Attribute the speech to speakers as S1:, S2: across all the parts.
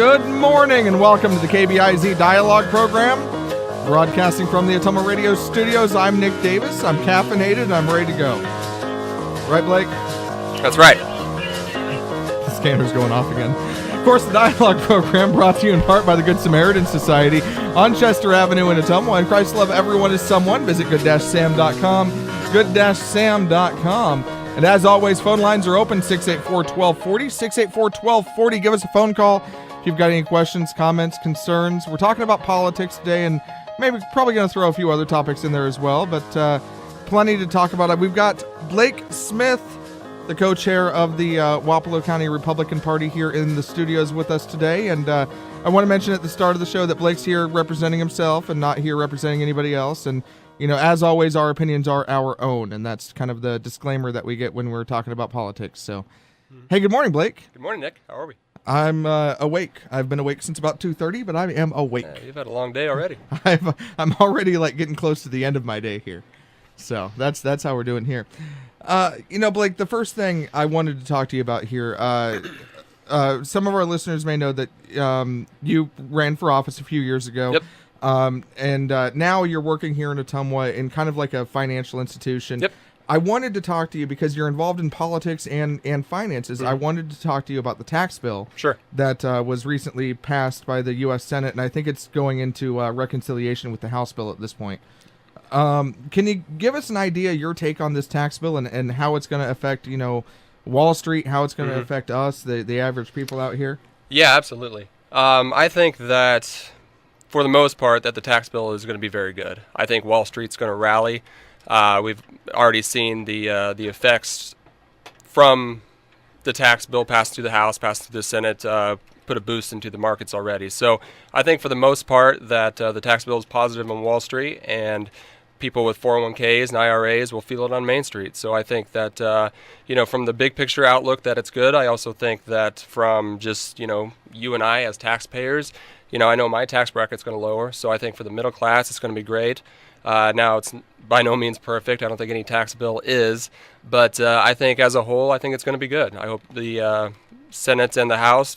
S1: Good morning and welcome to the KBIZ Dialogue Program. Broadcasting from the Ottumwa Radio studios, I'm Nick Davis. I'm caffeinated and I'm ready to go. Right, Blake?
S2: That's right.
S1: The scanner's going off again. Of course, the Dialogue Program brought to you in part by the Good Samaritan Society on Chester Avenue in Ottumwa. And Christ love everyone is someone. Visit good-sam.com, good-sam.com. And as always, phone lines are open, 684-1240, 684-1240. Give us a phone call if you've got any questions, comments, concerns. We're talking about politics today, and probably going to throw a few other topics in there as well, but plenty to talk about. We've got Blake Smith, the co-chair of the Wapello County Republican Party, here in the studios with us today. And I want to mention at the start of the show that Blake's here representing himself and not here representing anybody else. And you know, as always, our opinions are our own, and that's kind of the disclaimer that we get when we're talking about politics. So, Hey, good morning, Blake.
S2: Good morning, Nick. How are we?
S1: I'm awake. I've been awake since about 2:30, but I am awake.
S2: You've had a long day already.
S1: I'm already getting close to the end of my day here. So that's how we're doing here. Blake, the first thing I wanted to talk to you about here, some of our listeners may know that you ran for office a few years ago.
S2: Yep.
S1: And now you're working here in Ottumwa in kind of like a financial institution.
S2: Yep.
S1: I wanted to talk to you because you're involved in politics and finances. I wanted to talk to you about the tax bill.
S2: Sure.
S1: That was recently passed by the U.S. Senate, and I think it's going into reconciliation with the House bill at this point. Can you give us an idea, your take on this tax bill and how it's going to affect, Wall Street, how it's going to affect us, the average people out here?
S2: Yeah, absolutely. I think that for the most part, that the tax bill is going to be very good. I think Wall Street's going to rally. We've already seen the effects from the tax bill passed through the House, passed through the Senate, put a boost into the markets already. So I think for the most part that the tax bill is positive on Wall Street, and people with 401ks and IRAs will feel it on Main Street. So I think that, from the big picture outlook that it's good. I also think that from just, you and I as taxpayers, I know my tax bracket's going to lower, so I think for the middle class it's going to be great. Now, it's by no means perfect. I don't think any tax bill is, but I think as a whole, I think it's going to be good. I hope the Senate and the House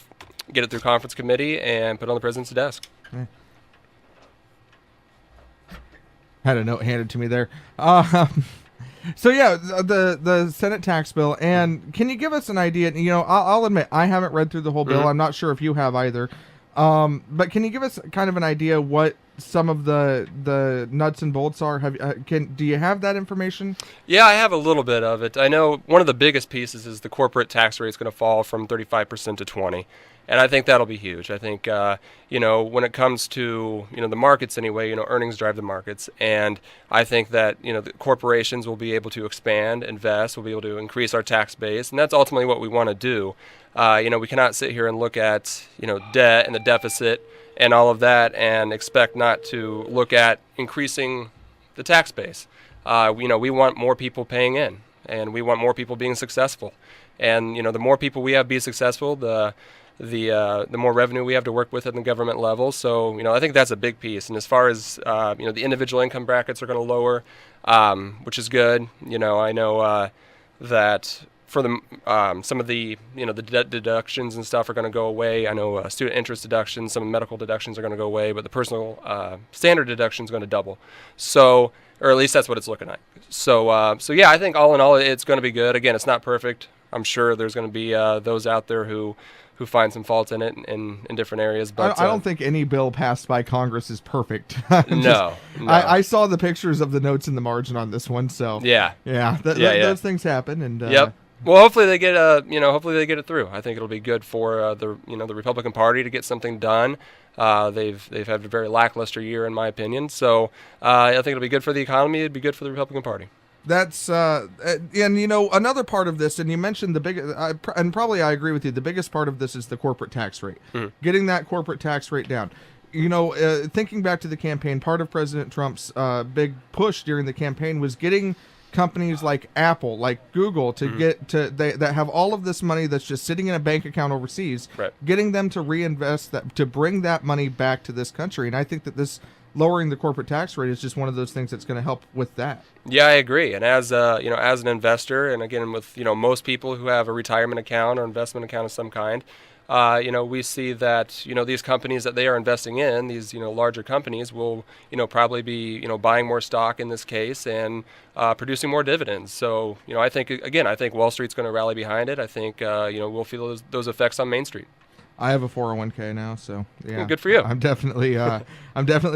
S2: get it through conference committee and put it on the president's desk.
S1: Okay. Had a note handed to me there. So yeah, the Senate tax bill, and can you give us an idea? I'll admit I haven't read through the whole bill. I'm not sure if you have either. But can you give us kind of an idea what some of the nuts and bolts are? Do you have that information?
S2: Yeah, I have a little bit of it. I know one of the biggest pieces is the corporate tax rate is going to fall from 35% to 20%. And I think that'll be huge. I think, when it comes to, the markets anyway, earnings drive the markets. And I think that, the corporations will be able to expand, invest, will be able to increase our tax base. And that's ultimately what we want to do. We cannot sit here and look at, debt and the deficit and all of that and expect not to look at increasing the tax base. We want more people paying in, and we want more people being successful. And, the more people we have be successful, the more revenue we have to work with at the government level. So, I think that's a big piece. And as far as, the individual income brackets are going to lower, which is good. I know that for the some of the the debt deductions and stuff are going to go away. I know student interest deductions, some medical deductions are going to go away, but the personal standard deduction is going to double. So, or at least that's what it's looking like. So yeah, I think all in all, it's going to be good. Again, it's not perfect. I'm sure there's going to be those out there who find some faults in it in different areas. But
S1: I don't think any bill passed by Congress is perfect.
S2: No.
S1: I saw the pictures of the notes in the margin on this one, so
S2: yeah.
S1: Those things happen, and
S2: yep. Well, hopefully they get it through. I think it'll be good for the Republican Party to get something done. They've had a very lackluster year, in my opinion. So I think it'll be good for the economy. It'd be good for the Republican Party.
S1: That's another part of this, and you mentioned the big, and probably I agree with you. The biggest part of this is the corporate tax rate, getting that corporate tax rate down. Thinking back to the campaign, part of President Trump's big push during the campaign was getting companies like Apple, like Google, to that have all of this money that's just sitting in a bank account overseas, getting them to reinvest that, to bring that money back to this country. And I think that this lowering the corporate tax rate is just one of those things that's going to help with that.
S2: Yeah, I agree. And as as an investor, and again with most people who have a retirement account or investment account of some kind, we see that, these companies that they are investing in, these, larger companies will, probably be, buying more stock in this case and producing more dividends. So, I think Wall Street's going to rally behind it. I think, we'll feel those effects on Main Street.
S1: I have a 401k now, so yeah.
S2: Well, good for you.
S1: I'm definitely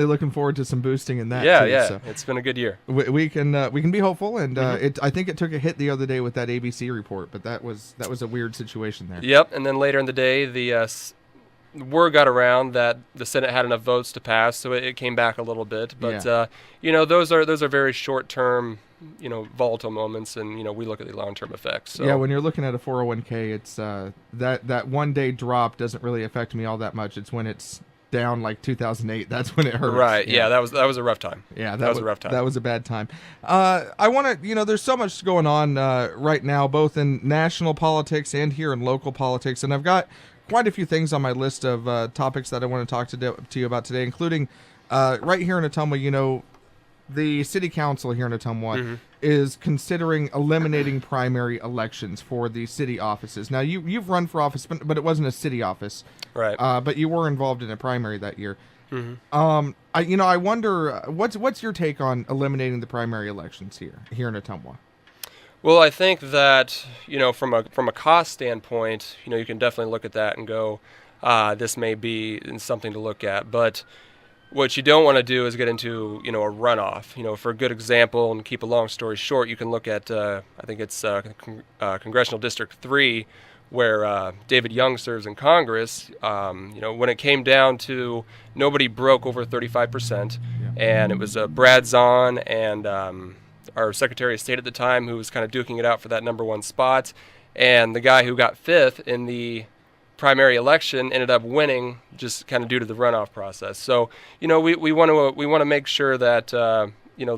S1: looking forward to some boosting in that.
S2: Yeah,
S1: too,
S2: yeah.
S1: So.
S2: It's been a good year.
S1: We can be hopeful, and I think it took a hit the other day with that ABC report, but that was a weird situation there.
S2: Yep. And then later in the day, the word got around that the Senate had enough votes to pass, so it came back a little bit. But those are very short-term, volatile moments, and we look at the long-term effects. So.
S1: Yeah, when you're looking at a 401k, it's that one day drop doesn't really affect me all that much. It's when it's down like 2008. That's when it hurts.
S2: Right. Yeah. That was a rough time.
S1: Yeah,
S2: that was a rough time.
S1: That was a bad time. I want to, there's so much going on right now, both in national politics and here in local politics, and I've got quite a few things on my list of topics that I want to talk to you about today, including right here in Ottumwa. The city council here in Ottumwa is considering eliminating primary elections for the city offices. Now, you've run for office, but it wasn't a city office,
S2: right?
S1: But you were involved in a primary that year. I wonder what's your take on eliminating the primary elections here in Ottumwa?
S2: Well, I think that from a cost standpoint, you can definitely look at that and go, this may be something to look at, but what you don't want to do is get into, a runoff. For a good example, and keep a long story short, you can look at, I think it's Congressional District 3, where David Young serves in Congress. When it came down to nobody broke over 35%, and it was Brad Zahn and our Secretary of State at the time who was kind of duking it out for that number one spot, and the guy who got fifth in the primary election ended up winning just kind of due to the runoff process. So, we want to make sure that the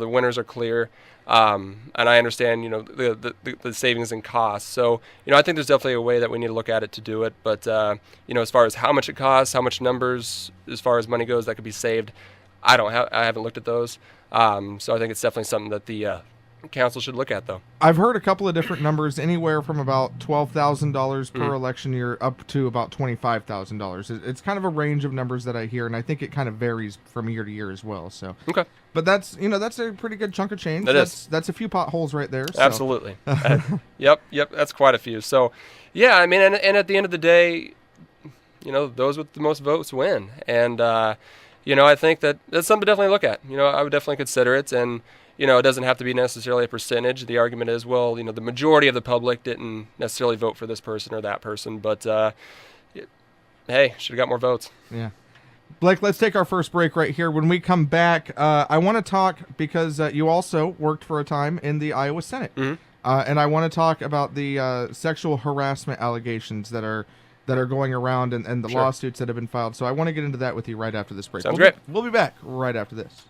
S2: winners are clear, and I understand the savings and costs. So, I think there's definitely a way that we need to look at it to do it. But as far as how much it costs, how much numbers as far as money goes that could be saved, I haven't looked at those. So I think it's definitely something that the council should look at, though.
S1: I've heard a couple of different numbers, anywhere from about $12,000 per election year up to about $25,000. It's kind of a range of numbers that I hear, and I think it kind of varies from year to year as well. So,
S2: okay,
S1: but that's a pretty good chunk of change. That's a few potholes right there. So.
S2: Absolutely. Yep, that's quite a few. So, yeah, I mean, and at the end of the day, those with the most votes win, and I think that's something to definitely look at. I would definitely consider it, and it doesn't have to be necessarily a percentage. The argument is, well, the majority of the public didn't necessarily vote for this person or that person, but hey, should have got more votes.
S1: Yeah. Blake, let's take our first break right here. When we come back, I want to talk, because you also worked for a time in the Iowa Senate, and I want to talk about the sexual harassment allegations that are going around and the lawsuits that have been filed. So I want to get into that with you right after this break.
S2: Sounds great.
S1: We'll be back right after this.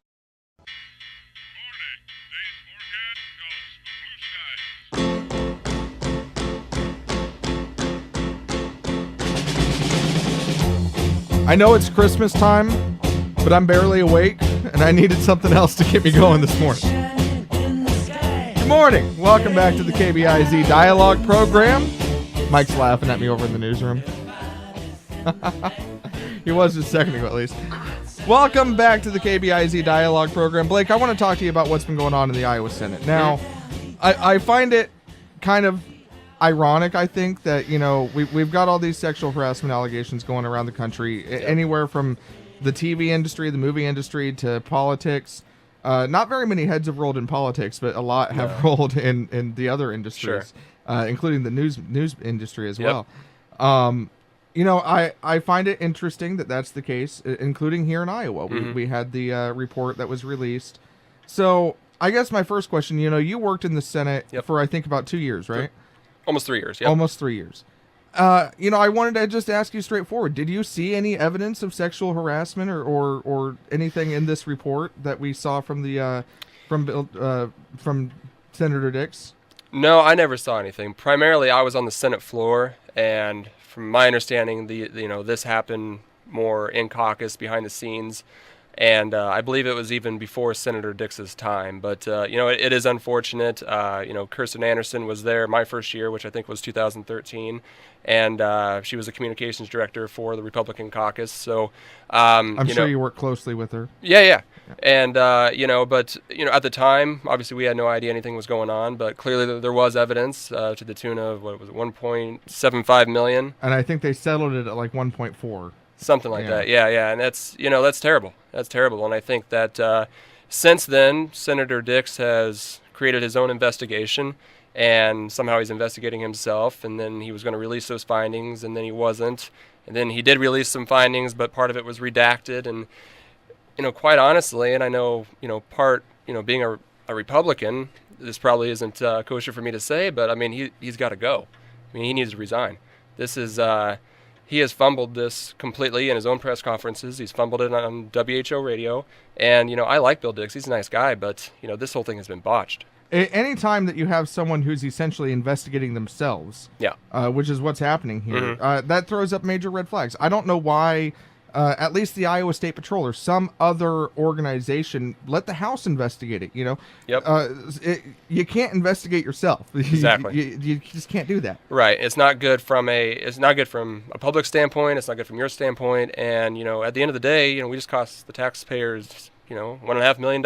S1: I know it's Christmas time, but I'm barely awake, and I needed something else to get me going this morning. Good morning. Welcome back to the KBIZ Dialogue Program. Mike's laughing at me over in the newsroom. He was just a second ago, at least. Welcome back to the KBIZ Dialogue Program. Blake, I want to talk to you about what's been going on in the Iowa Senate. Now, I find it kind of ironic, I think, that, we've got all these sexual harassment allegations going around the country, anywhere from the TV industry, the movie industry, to politics. Not very many heads have rolled in politics, but a lot have rolled in the other industries, including the news industry as well. I find it interesting that that's the case, including here in Iowa. We had the report that was released. So I guess my first question, you worked in the Senate for, I think, about 2 years, right?
S2: Almost 3 years, yeah.
S1: Almost 3 years. I wanted to just ask you straightforward. Did you see any evidence of sexual harassment or anything in this report that we saw from the from Senator Dix?
S2: No, I never saw anything. Primarily, I was on the Senate floor, and from my understanding, this happened more in caucus, behind the scenes, And I believe it was even before Senator Dix's time. But, it is unfortunate. Kirsten Anderson was there my first year, which I think was 2013. And she was the communications director for the Republican caucus. So
S1: I'm sure you work closely with her.
S2: Yeah. And, at the time, obviously we had no idea anything was going on, but clearly there was evidence to the tune of, $1.75 million.
S1: And I think they settled it at like 1.4.
S2: Something like that. Yeah. And that's terrible. That's terrible. And I think that since then, Senator Dix has created his own investigation, and somehow he's investigating himself, and then he was going to release those findings, and then he wasn't. And then he did release some findings, but part of it was redacted. And, quite honestly, and I know, being a Republican, this probably isn't kosher for me to say, but, I mean, he's got to go. I mean, he needs to resign. This is... He has fumbled this completely in his own press conferences. He's fumbled it on WHO Radio. And, I like Bill Dix. He's a nice guy, but, this whole thing has been botched.
S1: Any time that you have someone who's essentially investigating themselves, which is what's happening here, that throws up major red flags. I don't know why, at least the Iowa State Patrol or some other organization, let the House investigate it,
S2: Yep.
S1: You can't investigate yourself.
S2: Exactly.
S1: You just can't do that.
S2: Right. It's not good from a public standpoint. It's not good from your standpoint. And, at the end of the day, we just cost the taxpayers, $1.5 million.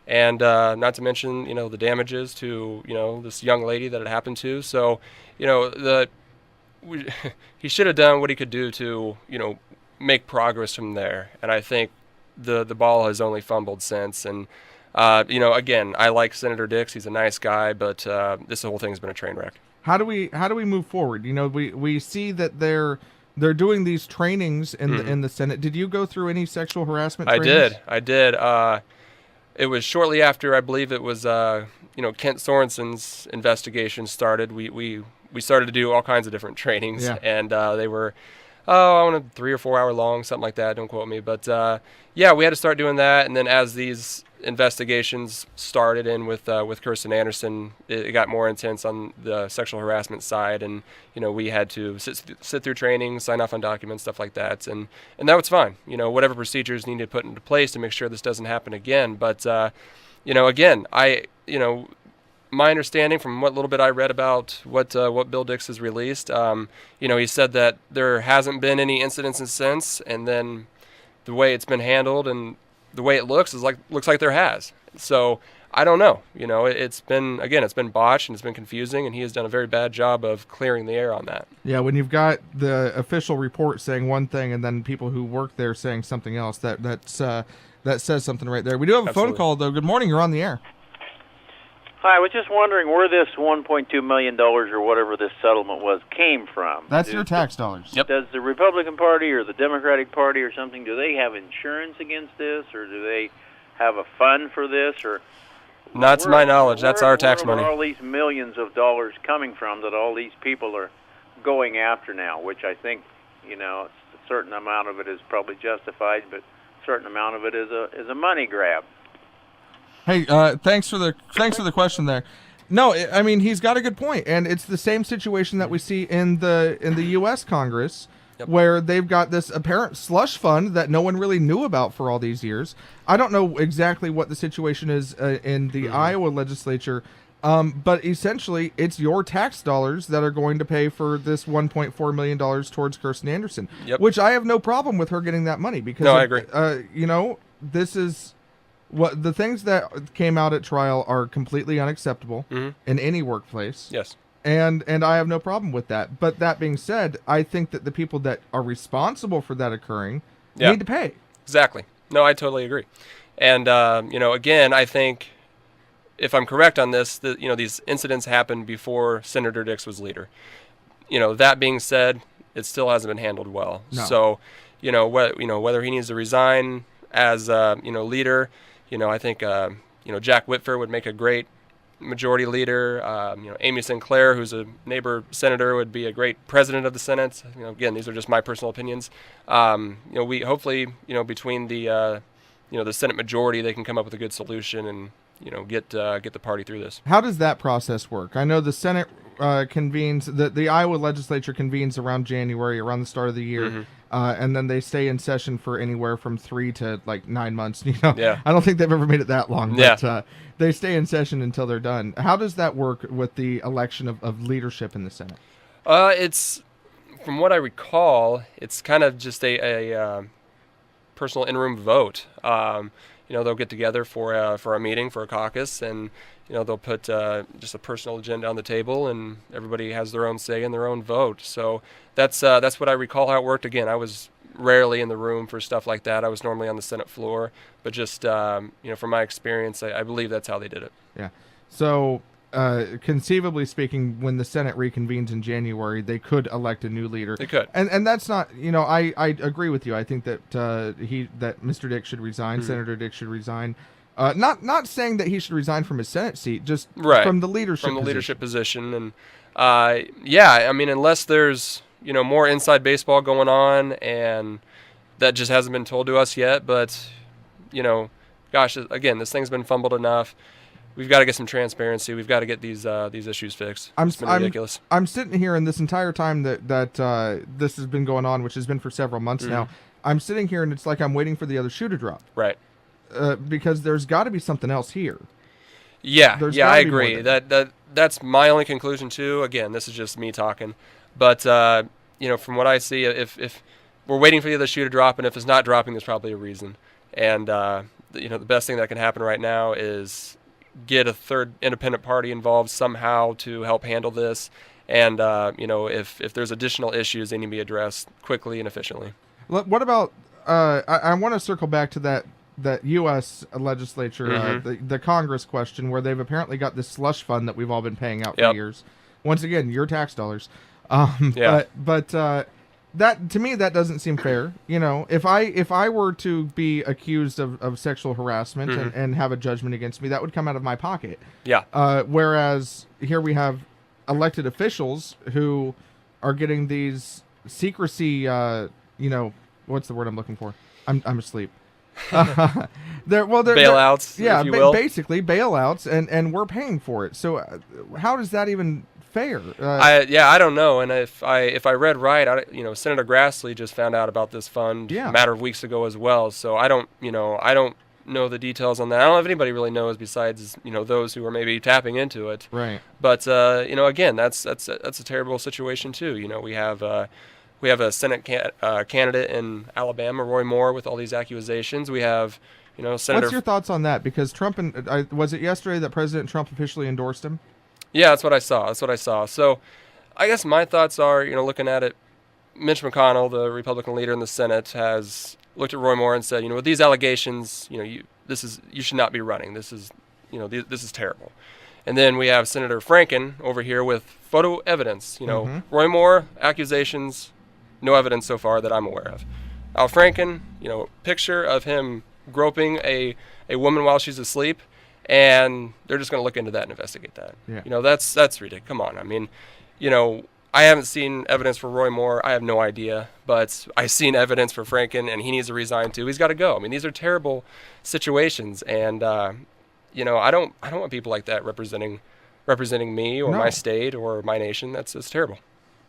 S2: And not to mention, the damages to, this young lady that it happened to. So, he should have done what he could do to, make progress from there. And I think the ball has only fumbled since. And, again, I like Senator Dix. He's a nice guy, but this whole thing's been a train wreck.
S1: How do we move forward? We see that they're doing these trainings in the Senate. Did you go through any sexual harassment trainings?
S2: I did. It was shortly after, I believe it was, Kent Sorensen's investigation started. We started to do all kinds of different trainings, and they were, I want a 3 or 4 hour long, something like that. Don't quote me, but we had to start doing that. And then as these investigations started in with Kirsten Anderson, it got more intense on the sexual harassment side, and we had to sit through training, sign off on documents, stuff like that, and that was fine. Whatever procedures needed to put into place to make sure this doesn't happen again. But again, my understanding from what little bit I read about what Bill Dix has released, he said that there hasn't been any incidents since, and then the way it's been handled and the way it looks like there has. So I don't know. It's been botched and it's been confusing, and he has done a very bad job of clearing the air on that.
S1: Yeah, when you've got the official report saying one thing and then people who work there saying something else, that says something right there. We do have a phone call though. Good morning. You're on the air.
S3: Hi, I was just wondering where this $1.2 million or whatever this settlement was came from.
S1: That's your tax dollars.
S2: Yep.
S3: Does the Republican Party or the Democratic Party or something, do they have insurance against this, or do they have a fund for this? Or
S2: not to my knowledge. That's our tax money.
S3: Where are all these millions of dollars coming from that all these people are going after now, which I think, a certain amount of it is probably justified, but a certain amount of it is a money grab.
S1: Hey, thanks for the question there. No, I mean, he's got a good point, and it's the same situation that we see in the U.S. Congress, where they've got this apparent slush fund that no one really knew about for all these years. I don't know exactly what the situation is in the Iowa legislature, but essentially, it's your tax dollars that are going to pay for this $1.4 million towards Kirsten Anderson, which I have no problem with her getting that money because
S2: I agree.
S1: This is. What the things that came out at trial are completely unacceptable in any workplace.
S2: Yes.
S1: And I have no problem with that. But that being said, I think that the people that are responsible for that occurring need to pay.
S2: Exactly. No, I totally agree. And again, I think if I'm correct on this, these incidents happened before Senator Dix was leader. That being said, it still hasn't been handled well.
S1: No.
S2: So, whether he needs to resign as leader. I think, Jack Whitfer would make a great majority leader. Amy Sinclair, who's a neighbor senator, would be a great president of the Senate. Again, these are just my personal opinions. We hopefully, between the Senate majority, they can come up with a good solution and, get the party through this.
S1: How does that process work? I know the Senate convenes, the Iowa legislature convenes around January, around the start of the year. and then they stay in session for anywhere from 3 to like 9 months. You know,
S2: Yeah.
S1: I don't think they've ever made it that long. But,
S2: Yeah.
S1: they stay in session until they're done. How does that work with the election of leadership in the Senate?
S2: It's, from what I recall, it's kind of just a personal in-room vote. They'll get together for a meeting, for a caucus, and they'll put just a personal agenda on the table, and everybody has their own say and their own vote. So that's what I recall how it worked. Again, I was rarely in the room for stuff like that. I was normally on the Senate floor, but just from my experience, I believe that's how they did it.
S1: Yeah. So conceivably speaking, when the Senate reconvenes in January, they could elect a new leader.
S2: They could.
S1: And that's not, I agree with you. I think that that Mr. Dick should resign, Senator Dick should resign. Not saying that he should resign from his Senate seat, just from the leadership
S2: position. And unless there's more inside baseball going on, and that just hasn't been told to us yet. But gosh, again, this thing's been fumbled enough. We've got to get some transparency. We've got to get these issues fixed. It's been ridiculous.
S1: I'm sitting here, and this entire time that this has been going on, which has been for several months now, I'm sitting here, and it's like I'm waiting for the other shoe to drop.
S2: Right.
S1: Because there's got to be something else here.
S2: Yeah, I agree. That's my only conclusion too. Again, this is just me talking, but from what I see, if we're waiting for the other shoe to drop, and if it's not dropping, there's probably a reason. And the best thing that can happen right now is get a third independent party involved somehow to help handle this. And if there's additional issues, they need to be addressed quickly and efficiently.
S1: What about? I want to circle back to that U.S. legislature, the Congress question, where they've apparently got this slush fund that we've all been paying out for years. Once again, your tax dollars. But that, to me, that doesn't seem fair. If I were to be accused of sexual harassment and have a judgment against me, that would come out of my pocket.
S2: Yeah.
S1: Whereas here we have elected officials who are getting these secrecy. What's the word I'm looking for? I'm asleep. They're
S2: bailouts,
S1: yeah,
S2: if you will.
S1: Basically bailouts, and we're paying for it. So how does that even fair?
S2: I don't know. And if I read right, Senator Grassley just found out about this fund a matter of weeks ago as well. So I don't know the details on that. I don't know if anybody really knows besides those who are maybe tapping into it.
S1: Right.
S2: But again, that's a terrible situation too. We have a Senate candidate in Alabama, Roy Moore, with all these accusations. We have, Senator.
S1: What's your thoughts on that? Because Trump was it yesterday that President Trump officially endorsed him?
S2: Yeah, that's what I saw. So, I guess my thoughts are, looking at it, Mitch McConnell, the Republican leader in the Senate, has looked at Roy Moore and said, with these allegations, you should not be running. This is terrible. And then we have Senator Franken over here with photo evidence. Roy Moore accusations. No evidence so far that I'm aware of. Al Franken, picture of him groping a woman while she's asleep, and they're just going to look into that and investigate that.
S1: Yeah.
S2: That's ridiculous. Come on. I mean, I haven't seen evidence for Roy Moore. I have no idea, but I've seen evidence for Franken, and he needs to resign too. He's got to go. I mean, these are terrible situations, and I don't want people like that representing me or my state or my nation. That's terrible.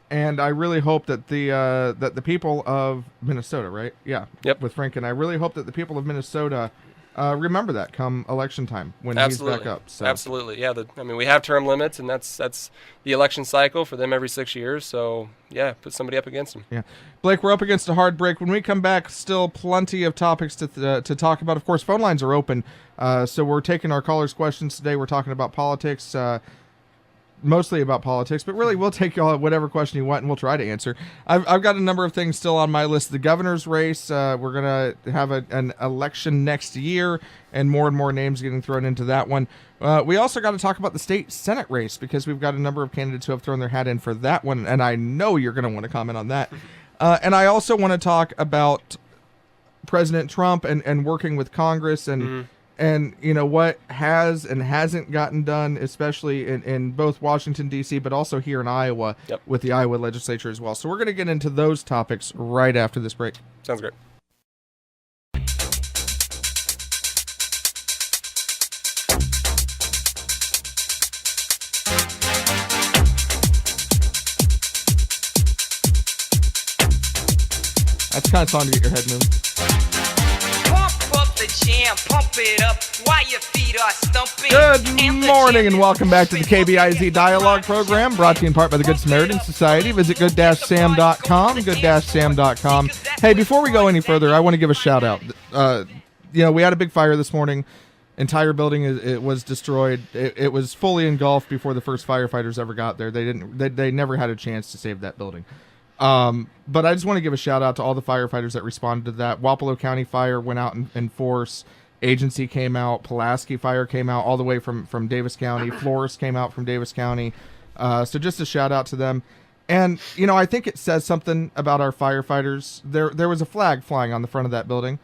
S1: And I really hope that the people of Minnesota, right? Yeah.
S2: Yep.
S1: With Franken, I really hope that the people of Minnesota remember that come election time when he's back up. So.
S2: Absolutely. Yeah. We have term limits, and that's the election cycle for them every 6 years. So yeah, put somebody up against them.
S1: Yeah. Blake, we're up against a hard break. When we come back, still plenty of topics to talk about. Of course, phone lines are open, so we're taking our callers' questions today. We're talking about politics. Mostly about politics, but really we'll take whatever question you want and we'll try to answer. I've got a number of things still on my list. The governor's race, we're going to have an election next year and more names getting thrown into that one. We also got to talk about the state Senate race because we've got a number of candidates who have thrown their hat in for that one, and I know you're going to want to comment on that. And I also want to talk about President Trump and working with Congress and what has and hasn't gotten done, especially in both Washington, D.C., but also here in Iowa with the Iowa legislature as well. So we're going to get into those topics right after this break.
S2: Sounds great.
S1: That's the kind of song to get your head moving.
S4: Pump up the jam, pump it up while your feet are stumping.
S1: Good morning and welcome back to the KBIZ Dialogue program, brought to you in part by the Good Samaritan Society. Visit good-sam.com, good-sam.com. Hey, before we go any further, I want to give a shout out. We had a big fire this morning. Entire building it was destroyed. It was fully engulfed before the first firefighters ever got there. They never had a chance to save that building. But I just want to give a shout out to all the firefighters that responded to that. Wapello County Fire went out in force. Agency came out. Pulaski Fire came out all the way from Davis County. Florist came out from Davis County. So just a shout out to them. And, I think it says something about our firefighters. There was a flag flying on the front of that building.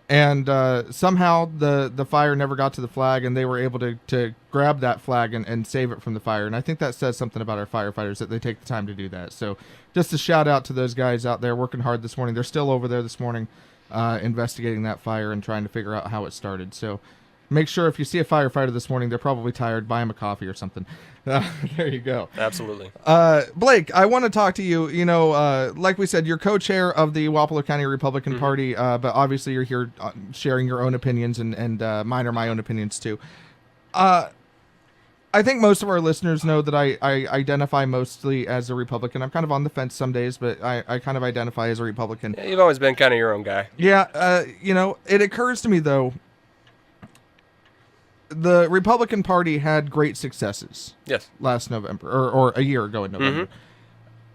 S1: And somehow the fire never got to the flag, and they were able to grab that flag and save it from the fire. And I think that says something about our firefighters, that they take the time to do that. So just a shout out to those guys out there working hard this morning. They're still over there this morning investigating that fire and trying to figure out how it started. So make sure if you see a firefighter this morning, they're probably tired, buy them a coffee or something. There you go.
S2: Absolutely.
S1: Blake, I want to talk to you. Like we said, you're co-chair of the Wapello County Republican Party, but obviously you're here sharing your own opinions, and mine are my own opinions too. I think most of our listeners know that I identify mostly as a Republican. I'm kind of on the fence some days, but I kind of identify as a Republican.
S2: Yeah, you've always been kind of your own guy.
S1: Yeah, it occurs to me, though, the Republican Party had great successes.
S2: Yes.
S1: Last November, or a year ago in November.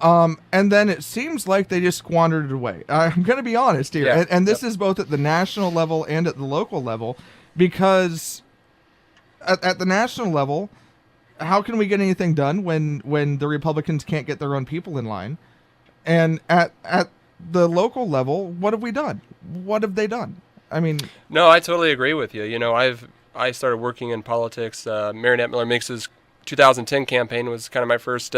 S1: And then it seems like they just squandered it away. I'm going to be honest here.
S2: Yeah.
S1: And this is both at the national level and at the local level, because at the national level, how can we get anything done when the Republicans can't get their own people in line? And at the local level, what have we done? What have they done? I mean...
S2: No, I totally agree with you. I started working in politics. Marinette Miller Mix's 2010 campaign was kind of my first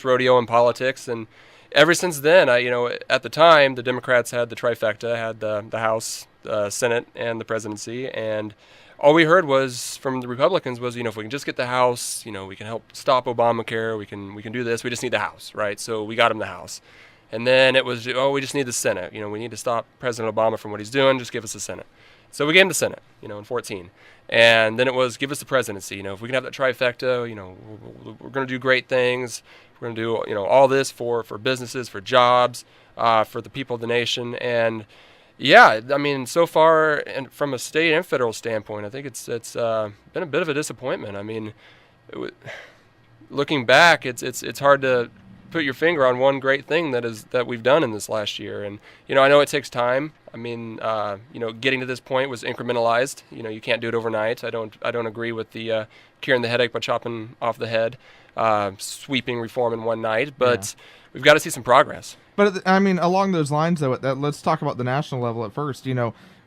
S2: rodeo in politics, and ever since then, at the time, the Democrats had the trifecta, had the House, Senate, and the presidency, and all we heard was from the Republicans was, if we can just get the House, we can help stop Obamacare, we can do this. We just need the House, right? So we got him the House, and then it was, we just need the Senate. We need to stop President Obama from what he's doing. Just give us the Senate. So we gave him the Senate, in 2014. And then it was, give us the presidency. If we can have that trifecta, we're going to do great things. We're going to do, all this for businesses, for jobs, for the people of the nation. And, yeah, so far, and from a state and federal standpoint, I think it's been a bit of a disappointment. Looking back, it's hard to put your finger on one great thing that we've done in this last year. And, I know it takes time. Getting to this point was incrementalized. You can't do it overnight. I don't agree with the curing the headache by chopping off the head, sweeping reform in one night. But we've got to see some progress.
S1: But along those lines, though, let's talk about the national level at first.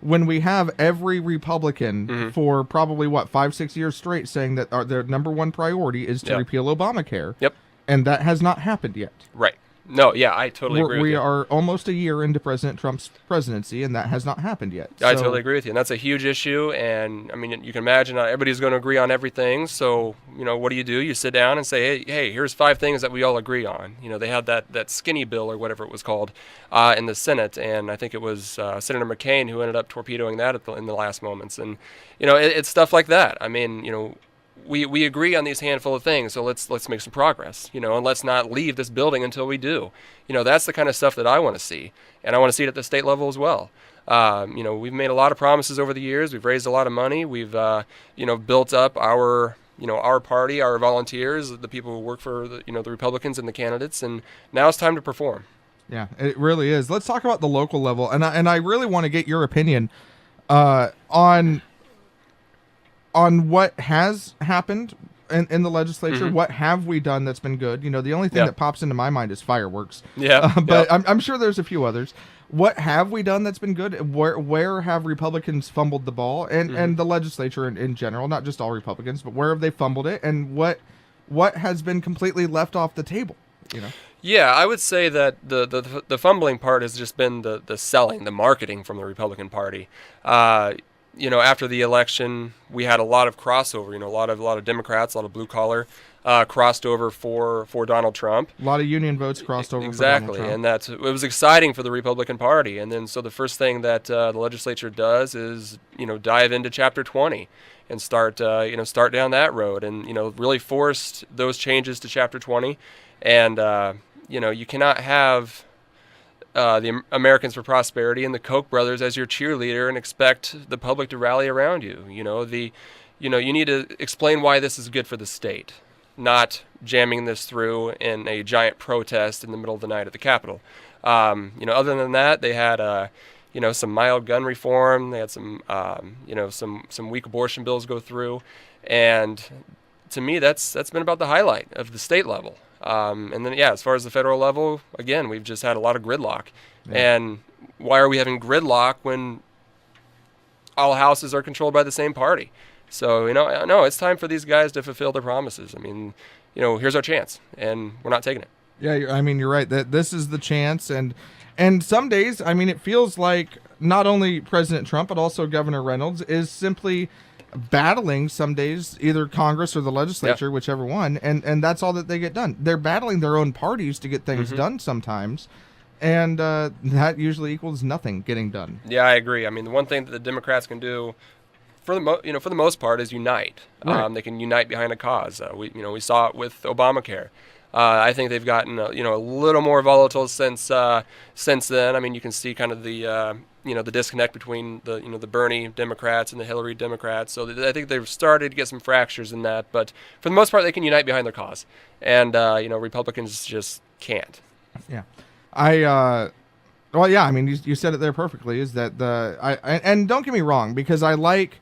S1: When we have every Republican for probably 5-6 years straight saying that their number one priority is to repeal Obamacare.
S2: Yep.
S1: And that has not happened yet.
S2: Right. No, yeah, I totally agree with you.
S1: We are almost a year into President Trump's presidency, and that has not happened yet.
S2: I totally agree with you, and that's a huge issue. And, you can imagine not everybody's going to agree on everything. So, what do? You sit down and say, hey, here's 5 things that we all agree on. They had that skinny bill or whatever it was called in the Senate, and I think it was Senator McCain who ended up torpedoing that in the last moments. And, it's stuff like that. We agree on these handful of things, so let's make some progress, and let's not leave this building until we do. That's the kind of stuff that I want to see, and I want to see it at the state level as well. We've made a lot of promises over the years. We've raised a lot of money. We've, built up our party, our volunteers, the people who work for the Republicans and the candidates, and now it's time to perform.
S1: Yeah, it really is. Let's talk about the local level, and I really want to get your opinion on what has happened in the legislature. What have we done that's been good? The only thing that pops into my mind is fireworks.
S2: Yeah.
S1: But I'm sure there's a few others. What have we done that's been good? Where have Republicans fumbled the ball? And the legislature in general, not just all Republicans, but where have they fumbled it? And what has been completely left off the table?
S2: Yeah, I would say that the fumbling part has just been the selling, the marketing from the Republican Party. after the election, we had a lot of crossover. A lot of Democrats, a lot of blue collar, crossed over for Donald Trump.
S1: A lot of union votes crossed over
S2: Exactly,
S1: for Donald Trump.
S2: and it was exciting for the Republican Party. And then so the first thing that the legislature does is dive into Chapter 20 and start down that road, and really forced those changes to Chapter 20. And you cannot have the Americans for Prosperity and the Koch brothers as your cheerleader and expect the public to rally around you. You need to explain why this is good for the state, not jamming this through in a giant protest in the middle of the night at the Capitol. Other than that, they had some mild gun reform. They had some weak abortion bills go through, and to me, that's been about the highlight of the state level. And then, as far as the federal level, again, we've just had a lot of gridlock. Yeah. And why are we having gridlock when all houses are controlled by the same party? So, no, it's time for these guys to fulfill their promises. I mean, here's our chance, and we're not taking it.
S1: Yeah, you're right. That this is the chance, and some days, it feels like not only President Trump but also Governor Reynolds is simply battling some days either Congress or the legislature, whichever one, and that's all that they get done. They're battling their own parties to get things done sometimes, and that usually equals nothing getting done.
S2: Yeah, I agree. The one thing that the Democrats can do, for the most part, is unite.
S1: Right.
S2: They can unite behind a cause. We saw it with Obamacare. I think they've gotten a little more volatile since then. You can see kind of the disconnect between the Bernie Democrats and the Hillary Democrats. So I think they've started to get some fractures in that. But for the most part, they can unite behind their cause, and Republicans just can't.
S1: Yeah, you said it there perfectly. Is that and don't get me wrong, because I like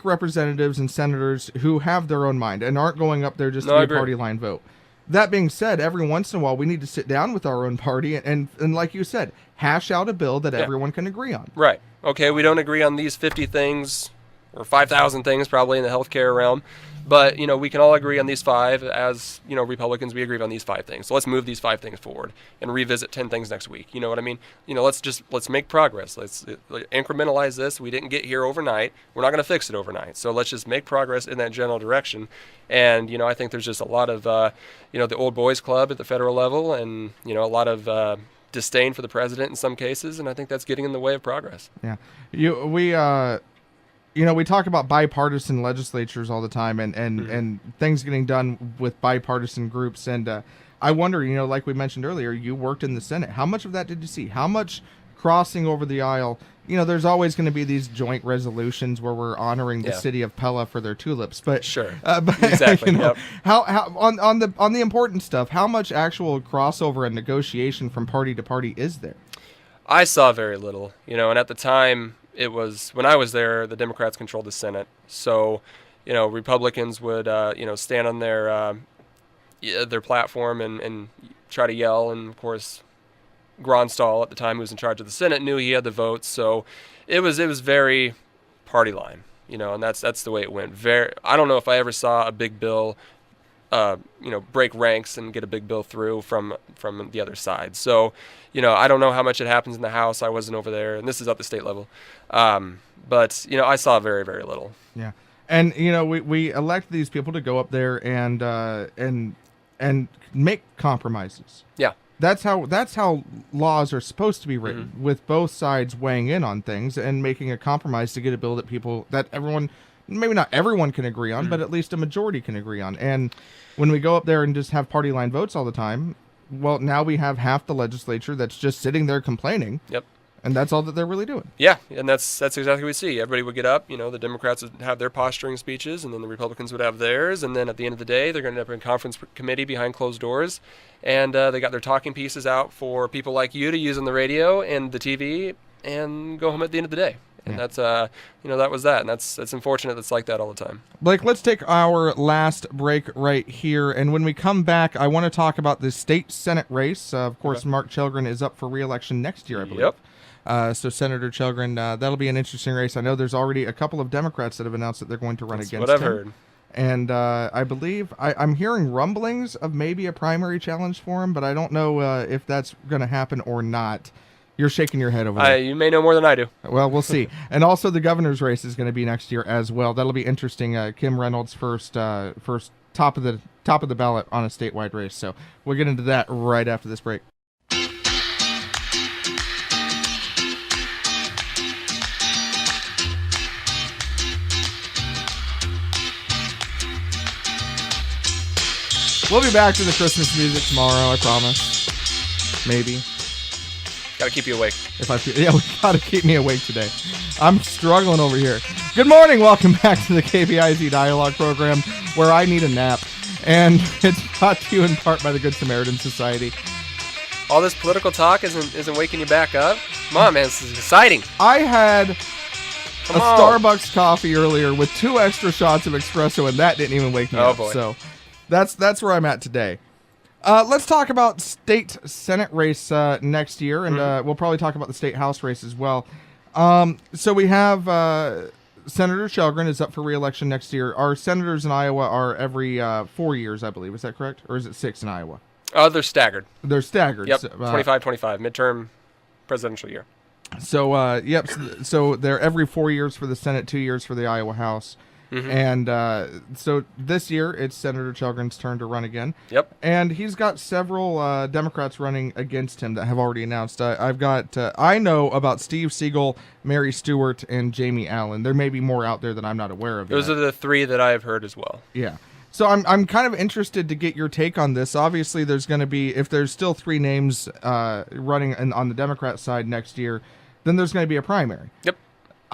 S1: representatives and senators who have their own mind and aren't going up there just to be a party line vote. That being said, every once in a while we need to sit down with our own party and like you said, hash out a bill that everyone can agree on.
S2: Right. Okay, we don't agree on these 50 things or 5,000 things probably in the healthcare realm, but we can all agree on these 5. As Republicans, we agree on these 5 things. So let's move these 5 things forward and revisit 10 things next week. You know what I mean? Let's make progress. Let's incrementalize this. We didn't get here overnight. We're not going to fix it overnight. So let's just make progress in that general direction. And I think there's just a lot of the old boys club at the federal level, and a lot of disdain for the president in some cases, and I think that's getting in the way of progress. Yeah,
S1: we talk about bipartisan legislatures all the time, and things getting done with bipartisan groups. And I wonder, like we mentioned earlier, you worked in the Senate. How much of that did you see? How much crossing over the aisle? There's always going to be these joint resolutions where we're honoring the city of Pella for their tulips. But
S2: sure, exactly.
S1: How on the important stuff? How much actual crossover and negotiation from party to party is there?
S2: I saw very little. And at the time, it was when I was there, the Democrats controlled the Senate. So, Republicans would, stand on their platform and try to yell. And of course, Gronstal at the time, who was in charge of the Senate, knew he had the votes. So, it was very party line, and that's the way it went. I don't know if I ever saw a big bill, break ranks and get a big bill through from the other side. So, I don't know how much it happens in the House. I wasn't over there, and this is at the state level. But I saw very, very little.
S1: Yeah, and we elect these people to go up there and make compromises.
S2: Yeah,
S1: that's how laws are supposed to be written, with both sides weighing in on things and making a compromise to get a bill that everyone, maybe not everyone can agree on, but at least a majority can agree on. And when we go up there and just have party line votes all the time, well, now we have half the legislature that's just sitting there complaining.
S2: Yep.
S1: And that's all that they're really doing.
S2: Yeah, and that's exactly what we see. Everybody would get up, the Democrats would have their posturing speeches, and then the Republicans would have theirs, and then at the end of the day, they're going to end up in a conference committee behind closed doors, and they got their talking pieces out for people like you to use on the radio and the TV, and go home at the end of the day. And that's, that was that. And that's unfortunate that's like that all the time.
S1: Blake, let's take our last break right here. And when we come back, I want to talk about the state Senate race. Of course, Mark Chilgren is up for re-election next year, I believe.
S2: Yep.
S1: So Senator Chilgren, that'll be an interesting race. I know there's already a couple of Democrats that have announced that they're going to run against him.
S2: That's what I've heard.
S1: And I believe I'm hearing rumblings of maybe a primary challenge for him, but I don't know if that's going to happen or not. You're shaking your head over there.
S2: You may know more than I do.
S1: Well, we'll see. And also the governor's race is going to be next year as well. That'll be interesting. Kim Reynolds first top of the ballot on a statewide race. So we'll get into that right after this break. We'll be back to the Christmas music tomorrow, I promise. Maybe.
S2: Got to keep you awake.
S1: We got to keep me awake today. I'm struggling over here. Good morning. Welcome back to the KBIZ Dialogue program, where I need a nap. And it's brought to you in part by the Good Samaritan Society.
S2: All this political talk isn't waking you back up? Come on, man. This is exciting.
S1: I had Starbucks coffee earlier with 2 extra shots of espresso, and that didn't even wake me up.
S2: Boy.
S1: So that's where I'm at today. Let's talk about state Senate race next year, and we'll probably talk about the state House race as well. So we have Senator Shelgren is up for re-election next year. Our senators in Iowa are every 4 years, I believe. Is that correct? Or is it 6 in Iowa?
S2: They're staggered.
S1: They're staggered.
S2: Yep,
S1: So,
S2: 25-25, midterm presidential year.
S1: So, yep. So they're every 4 years for the Senate, 2 years for the Iowa House.
S2: Mm-hmm.
S1: And so this year, it's Senator Shelgren's turn to run again.
S2: Yep.
S1: And he's got several Democrats running against him that have already announced. I know about Steve Siegel, Mary Stewart, and Jamie Allen. There may be more out there that I'm not aware of.
S2: Those are the 3 that I've heard as well.
S1: Yeah. So I'm kind of interested to get your take on this. Obviously, there's going to be, if there's still 3 names running on the Democrat side next year, then there's going to be a primary.
S2: Yep.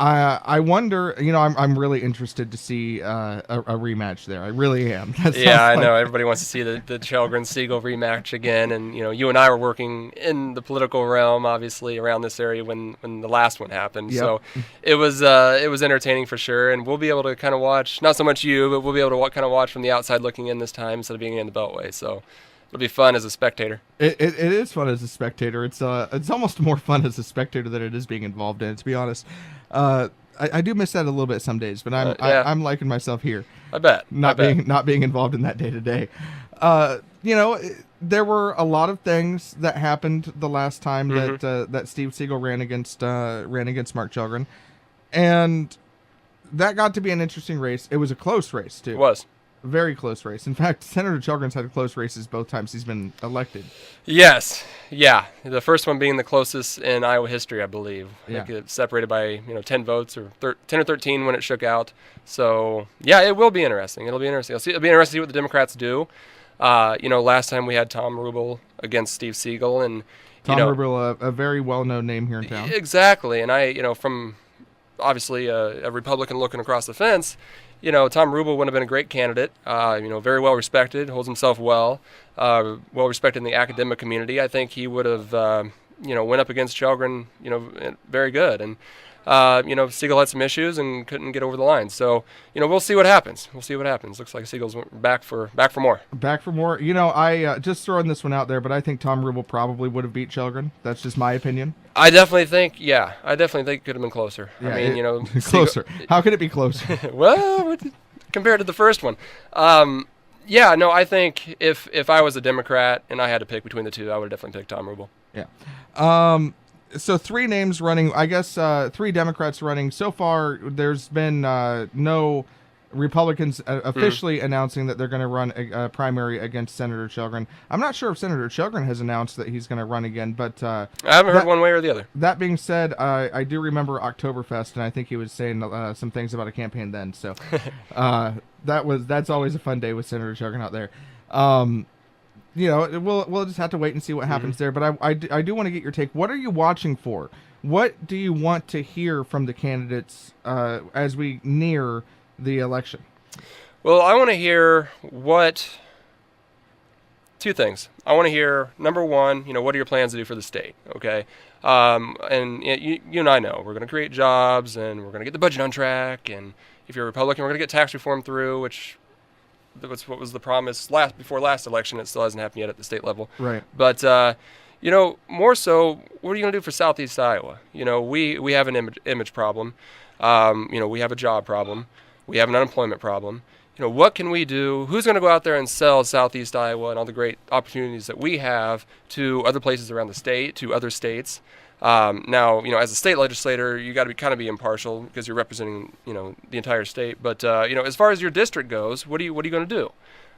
S1: I wonder, I'm really interested to see a rematch there. I really am.
S2: Yeah, I know. Everybody wants to see the Shelgren-Siegel rematch again. And, you and I were working in the political realm, obviously, around this area when the last one happened.
S1: Yep.
S2: So it was entertaining for sure. And we'll be able to kind of watch, not so much you, but we'll be able to kind of watch from the outside looking in this time instead of being in the Beltway. So it'll be fun as a spectator.
S1: It is fun as a spectator. It's almost more fun as a spectator than it is being involved in it, to be honest. I do miss that a little bit some days, but I'm liking myself here.
S2: I bet.
S1: Not being involved in that day to day. There were a lot of things that happened the last time that Steve Siegel ran against Mark Shelgren, and that got to be an interesting race. It was a close race too.
S2: It was.
S1: Very close race. In fact, Senator Shelgren's had close races both times he's been elected.
S2: Yes. Yeah. The first one being the closest in Iowa history, I believe.
S1: Yeah.
S2: I think it's separated by 10 votes or 10 or 13 when it shook out. So, yeah, it will be interesting. It'll be interesting. It'll be interesting to see what the Democrats do. Last time we had Tom Rubel against Steve Siegel. And,
S1: Tom Rubel, a very well-known name here in town.
S2: Exactly. And from obviously a Republican looking across the fence, Tom Rubel would have been a great candidate, very well respected, holds himself well respected in the academic community. I think he would have, went up against Shelgren, very good. And, Siegel had some issues and couldn't get over the line. So, we'll see what happens. Looks like Siegel's back for more. Back for more.
S1: I just throwing this one out there, but I think Tom Rubel probably would have beat Shelgren. That's just my opinion.
S2: I definitely think it could have been closer.
S1: Yeah,
S2: I mean,
S1: closer. How could it be closer?
S2: Well, compared to the first one. I think if I was a Democrat and I had to pick between the two, I would have definitely picked Tom Rubel.
S1: Yeah. So 3 names running, I guess 3 Democrats running. So far, there's been no Republicans officially announcing that they're going to run a primary against Senator Shelgren. I'm not sure if Senator Shelgren has announced that he's going to run again, but I
S2: haven't heard one way or the other.
S1: That being said, I do remember Oktoberfest, and I think he was saying some things about a campaign then. So that's always a fun day with Senator Shelgren out there. We'll just have to wait and see what happens there. But I do want to get your take. What are you watching for? What do you want to hear from the candidates as we near the election?
S2: Well, I want to hear two things. I want to hear, number one, what are your plans to do for the state? Okay. And you and I know we're going to create jobs and we're going to get the budget on track. And if you're a Republican, we're going to get tax reform through, which what was the promise before last election. It still hasn't happened yet at the state level.
S1: Right.
S2: But, more so, what are you going to do for Southeast Iowa? We have an image problem. We have a job problem. We have an unemployment problem. What can we do? Who's going to go out there and sell Southeast Iowa and all the great opportunities that we have to other places around the state, to other states? Now, as a state legislator, you got to kind of be impartial because you're representing, the entire state. But as far as your district goes, what are you going to do?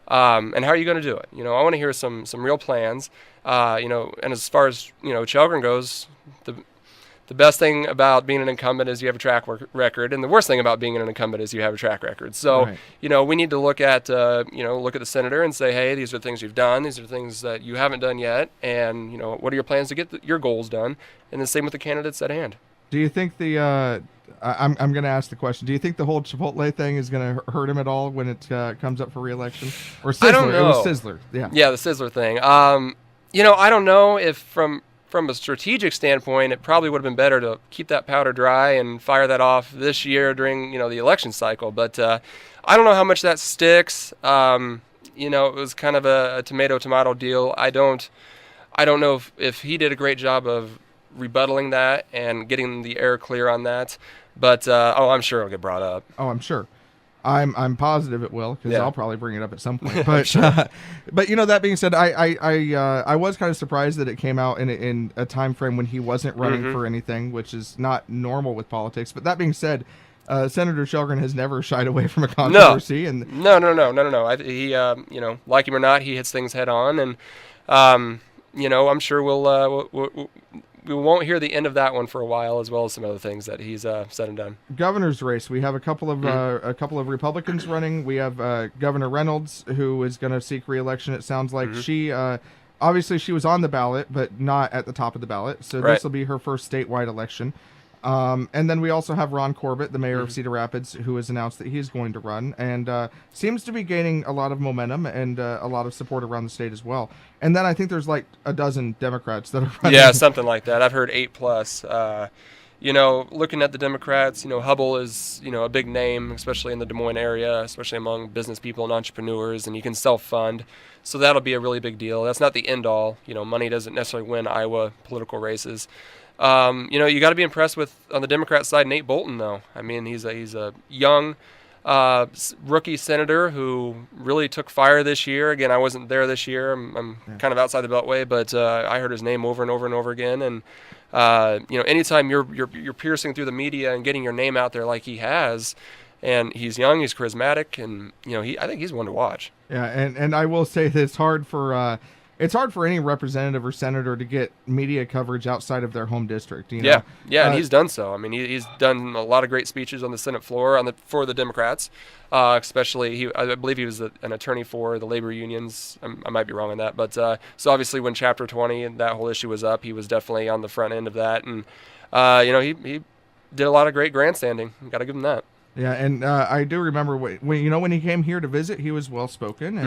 S2: And how are you going to do it? I want to hear some real plans. And as far as Chelgren goes, the best thing about being an incumbent is you have a track record, and the worst thing about being an incumbent is you have a track record. So,
S1: right.
S2: We need to look at the senator and say, hey, these are things you've done, these are things that you haven't done yet, and what are your plans to get your goals done? And the same with the candidates at hand.
S1: Do you think I'm going to ask the question. Do you think the whole Chipotle thing is going to hurt him at all when it comes up for re-election? Or Sizzler?
S2: I don't know.
S1: It was Sizzler. Yeah.
S2: Yeah, the Sizzler thing. I don't know if from a strategic standpoint, it probably would have been better to keep that powder dry and fire that off this year during the election cycle. But I don't know how much that sticks. It was kind of a tomato deal. I don't know if he did a great job of rebuttaling that and getting the air clear on that. But I'm sure it'll get brought up.
S1: Oh, I'm sure. I'm positive it will, because I'll probably bring it up at some point. But
S2: sure.
S1: But that being said, I was kind of surprised that it came out in a time frame when he wasn't running for anything, which is not normal with politics. But that being said, Senator Chelgren has never shied away from a controversy.
S2: No. He like him or not, he hits things head on, and I'm sure we won't hear the end of that one for a while, as well as some other things that he's said and done.
S1: Governor's race. We have a couple of Republicans running. We have Governor Reynolds, who is going to seek re-election. It sounds like she obviously she was on the ballot, but not at the top of the ballot. So this will be her first statewide election. And then we also have Ron Corbett, the mayor of Cedar Rapids, who has announced that he's going to run, and seems to be gaining a lot of momentum and a lot of support around the state as well. And then I think there's like a dozen Democrats that are running.
S2: Yeah, something like that. I've heard 8+. Looking at the Democrats, Hubble is, a big name, especially in the Des Moines area, especially among business people and entrepreneurs, and you can self-fund. So that'll be a really big deal. That's not the end all. Money doesn't necessarily win Iowa political races. You got to be impressed with, on the Democrat side, Nate Bolton, though. I mean, he's a young rookie senator who really took fire this year. Again, I wasn't there this year. I'm kind of outside the Beltway, but I heard his name over and over and over again. And anytime you're piercing through the media and getting your name out there like he has, and he's young, he's charismatic, and I think he's one to watch.
S1: Yeah, and I will say that it's hard for any representative or senator to get media coverage outside of their home district.
S2: Yeah, and he's done so. I mean, he's done a lot of great speeches on the Senate floor for the Democrats, especially I believe he was an attorney for the labor unions. I might be wrong on that, but so obviously when Chapter 20 and that whole issue was up, he was definitely on the front end of that, and he did a lot of great grandstanding. Got to give him that.
S1: Yeah, and I do remember when he came here to visit, he was well spoken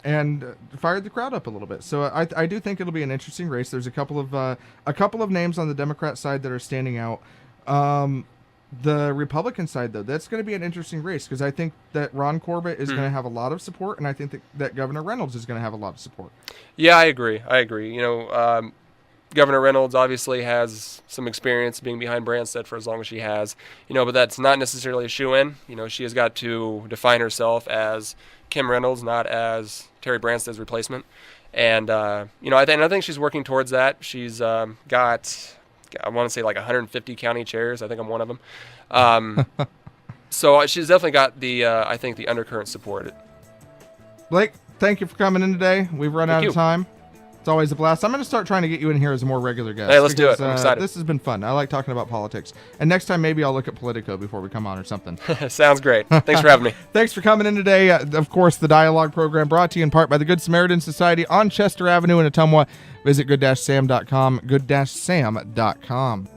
S1: and fired the crowd up a little bit. So I do think it'll be an interesting race. There's a couple of names on the Democrat side that are standing out. The Republican side, though, that's going to be an interesting race, because I think that Ron Corbett is going to have a lot of support, and I think that Governor Reynolds is going to have a lot of support. Yeah,
S2: I agree. Governor Reynolds obviously has some experience being behind Branstad for as long as she has, but that's not necessarily a shoo-in. She has got to define herself as Kim Reynolds, not as Terry Branstad's replacement. And, I think she's working towards that. She's got, I want to say, like 150 county chairs. I think I'm one of them. So she's definitely got the undercurrent support.
S1: Blake, thank you for coming in today. We've run out of time. It's always a blast. I'm going to start trying to get you in here as a more regular guest.
S2: Hey, let's do it. I'm excited.
S1: This has been fun. I like talking about politics. And next time, maybe I'll look at Politico before we come on or something.
S2: Sounds great. Thanks for having me.
S1: Thanks for coming in today. Of course, the Dialogue program brought to you in part by the Good Samaritan Society on Chester Avenue in Ottumwa. Visit good-sam.com, good-sam.com.